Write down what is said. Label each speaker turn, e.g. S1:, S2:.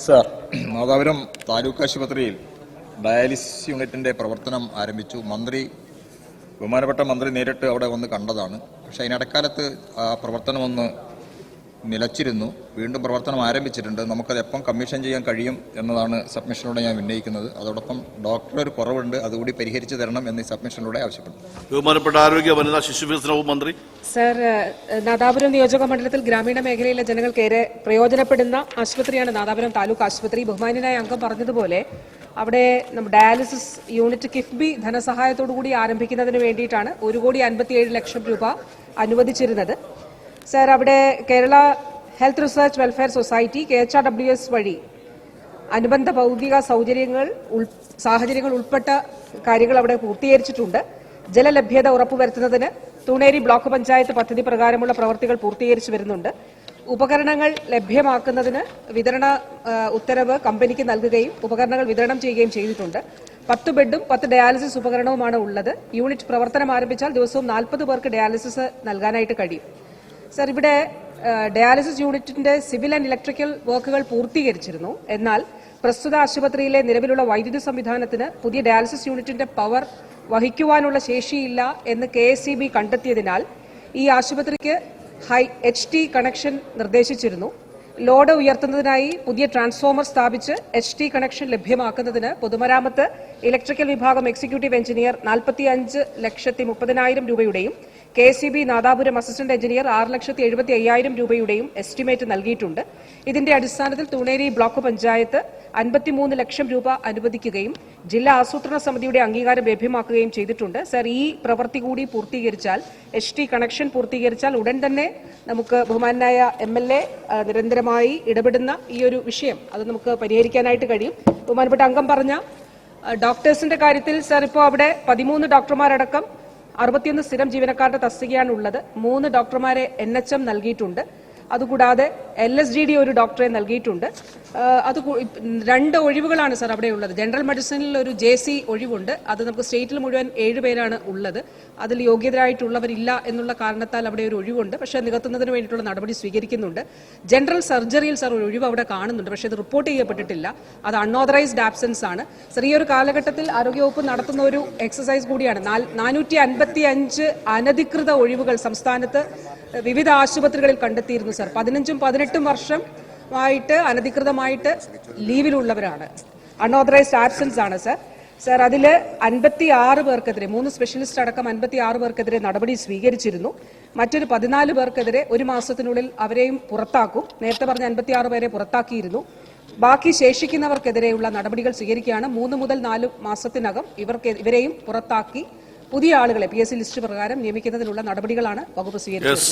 S1: Sir, Nadapuram taluk ആശുപത്രിയിൽ dialysis യൂണിറ്റിന്റെ പ്രവർത്തനം ആരംഭിച്ചു. ബഹുമാനപ്പെട്ട മന്ത്രി നേരിട്ട് അവിടെ വന്ന് കണ്ടതാണ്. പക്ഷേ അതിനിടക്കാലത്ത് ആ പ്രവർത്തനമൊന്ന് നിലച്ചിരുന്നു. വീണ്ടും പ്രവർത്തനം ആരംഭിച്ചിട്ടുണ്ട്. നമുക്കത് എപ്പം കമ്മീഷൻ ചെയ്യാൻ കഴിയും എന്നതാണ് സബ്മിഷനിലൂടെ ഞാൻ ഉന്നയിക്കുന്നത്. അതോടൊപ്പം ഡോക്ടർ ഒരു കുറവുണ്ട്, അതുകൂടി പരിഹരിച്ചു തരണം എന്ന് ഈ സബ്മിഷനിലൂടെ ആവശ്യപ്പെടുന്നു.
S2: ബഹുമാനപ്പെട്ട ആരോഗ്യ വനിതാ ശിശുവികസന വകുപ്പ് മന്ത്രി.
S3: സർ, നാദാപുരം നിയോജക മണ്ഡലത്തിൽ ഗ്രാമീണ മേഖലയിലെ ജനങ്ങൾക്കേറെ പ്രയോജനപ്പെടുന്ന ആശുപത്രിയാണ് നാദാപുരം താലൂക്ക് ആശുപത്രി. ബഹുമാന്യനായ അംഗം പറഞ്ഞതുപോലെ അവിടെ ഡയാലിസിസ് യൂണിറ്റ് കിഫ്ബി ധനസഹായത്തോടുകൂടി ആരംഭിക്കുന്നതിന് വേണ്ടിയിട്ടാണ് 1,57,00,000 രൂപ അനുവദിച്ചിരുന്നത്. സർ, അവിടെ Kerala health research welfare society KHRWS വഴി അനുബന്ധ ഭൗതിക സാഹചര്യങ്ങൾ ഉൾപ്പെട്ട കാര്യങ്ങൾ അവിടെ പൂർത്തീകരിച്ചിട്ടുണ്ട്. ജലലഭ്യത ഉറപ്പുവരുത്തുന്നതിന് തൂണേരി ബ്ലോക്ക് പഞ്ചായത്ത് പദ്ധതി പ്രകാരമുള്ള പ്രവൃത്തികൾ പൂർത്തീകരിച്ചു വരുന്നുണ്ട്. ഉപകരണങ്ങൾ ലഭ്യമാക്കുന്നതിന് വിതരണ ഉത്തരവ് കമ്പനിക്ക് നൽകുകയും ഉപകരണങ്ങൾ വിതരണം ചെയ്യുകയും ചെയ്തിട്ടുണ്ട്. 10 ബെഡും 10 ഡയാലിസിസ് ഉപകരണവുമാണ് ഉള്ളത്. യൂണിറ്റ് പ്രവർത്തനം ആരംഭിച്ചാൽ ദിവസവും 40 പേർക്ക് ഡയാലിസിസ് നൽകാനായിട്ട് കഴിയും. സർ, ഇവിടെ ഡയാലിസിസ് യൂണിറ്റിന്റെ സിവിൽ ആൻഡ് ഇലക്ട്രിക്കൽ വർക്കുകൾ പൂർത്തീകരിച്ചിരുന്നു. എന്നാൽ പ്രസ്തുത ആശുപത്രിയിലെ നിലവിലുള്ള വൈദ്യുതി സംവിധാനത്തിന് പുതിയ ഡയാലിസിസ് യൂണിറ്റിന്റെ പവർ വഹിക്കുവാനുള്ള ശേഷിയില്ല എന്ന് KSEB കണ്ടെത്തിയതിനാൽ ഈ ആശുപത്രിക്ക് HT കണക്ഷൻ നിർദ്ദേശിച്ചിരുന്നു. ലോഡ് ഉയർത്തുന്നതിനായി പുതിയ ട്രാൻസ്ഫോമർ സ്ഥാപിച്ച് HT കണക്ഷൻ ലഭ്യമാക്കുന്നതിന് പൊതുമരാമത്ത് ഇലക്ട്രിക്കൽ വിഭാഗം എക്സിക്യൂട്ടീവ് എഞ്ചിനീയർ 45,30,000 രൂപയുടെയും KSEB നാദാപുരം അസിസ്റ്റന്റ് എഞ്ചിനീയർ 6,75,000 രൂപയുടെയും എസ്റ്റിമേറ്റ് നൽകിയിട്ടുണ്ട്. ഇതിന്റെ അടിസ്ഥാനത്തിൽ തൂണേരി ബ്ലോക്ക് പഞ്ചായത്ത് 53 ലക്ഷം രൂപ അനുവദിക്കുകയും ജില്ലാ ആസൂത്രണ സമിതിയുടെ അംഗീകാരം ലഭ്യമാക്കുകയും ചെയ്തിട്ടുണ്ട്. സർ, ഈ പ്രവൃത്തി കൂടി പൂർത്തീകരിച്ചാൽ, HT കണക്ഷൻ പൂർത്തീകരിച്ചാൽ ഉടൻ തന്നെ നമുക്ക് ബഹുമാനായ MLA നിരന്തരമായി ഇടപെടുന്ന ഈ ഒരു വിഷയം അത് നമുക്ക് പരിഹരിക്കാനായിട്ട് കഴിയും. ബഹുമാനപ്പെട്ട അംഗം പറഞ്ഞ ഡോക്ടേഴ്സിന്റെ കാര്യത്തിൽ സർ, ഇപ്പോൾ അവിടെ 13 ഡോക്ടർമാരടക്കം 61 സ്ഥിരം ജീവനക്കാരുടെ തസ്തികയാണ് ഉള്ളത്. 3 ഡോക്ടർമാരെ NHM നൽകിയിട്ടുണ്ട്. അതുകൂടാതെ LSGD ഒരു ഡോക്ടറെ നൽകിയിട്ടുണ്ട്. 2 ഒഴിവുകളാണ് സർ അവിടെ ഉള്ളത്. ജനറൽ മെഡിസിനിൽ ഒരു JC ഒഴിവുണ്ട്. അത് നമുക്ക് സ്റ്റേറ്റിൽ മുഴുവൻ 7 പേരാണ് ഉള്ളത്. അതിൽ യോഗ്യതരായിട്ടുള്ളവരില്ല എന്നുള്ള കാരണത്താൽ അവിടെ ഒരു ഒഴിവുണ്ട്. പക്ഷേ നികത്തുന്നതിന് വേണ്ടിയിട്ടുള്ള നടപടി സ്വീകരിക്കുന്നുണ്ട്. ജനറൽ സർജറിയിൽ സർ ഒരു ഒഴിവ് അവിടെ കാണുന്നുണ്ട്. പക്ഷേ അത് റിപ്പോർട്ട് ചെയ്യപ്പെട്ടിട്ടില്ല. അത് അൺഓതറൈസ്ഡ് ആബ്സെൻസ് ആണ്. സർ, ഈ ഒരു കാലഘട്ടത്തിൽ ആരോഗ്യവകുപ്പ് നടത്തുന്ന ഒരു എക്സസൈസ് കൂടിയാണ്. 455 അനധികൃത ഒഴിവുകൾ സംസ്ഥാനത്ത് വിവിധ ആശുപത്രികളിൽ കണ്ടെത്തിയിരുന്നു സർ. 15ഉം 18ഉം വർഷമായിട്ട് അനധികൃതമായിട്ട് ലീവിലുള്ളവരാണ്, അൺഓതറൈസ്ഡ് ആബ്സെൻസ് ആണ് സർ. സർ, അതിൽ 56 പേർക്കെതിരെ, 3 സ്പെഷ്യലിസ്റ്റ് അടക്കം 56 പേർക്കെതിരെ നടപടി സ്വീകരിച്ചിരുന്നു. മറ്റൊരു 14 പേർക്കെതിരെ 1 മാസത്തിനുള്ളിൽ അവരെയും പുറത്താക്കും. നേരത്തെ പറഞ്ഞ 56 പേരെ പുറത്താക്കിയിരുന്നു. ബാക്കി ശേഷിക്കുന്നവർക്കെതിരെയുള്ള നടപടികൾ സ്വീകരിക്കുകയാണ്. 3 മുതൽ 4 മാസത്തിനകം ഇവരെയും പുറത്താക്കി പുതിയ ആളുകളെ PSC ലിസ്റ്റ് പ്രകാരം നിയമിക്കുന്നതിനുള്ള നടപടികളാണ് വകുപ്പ് സ്വീകരിക്കുന്നത്.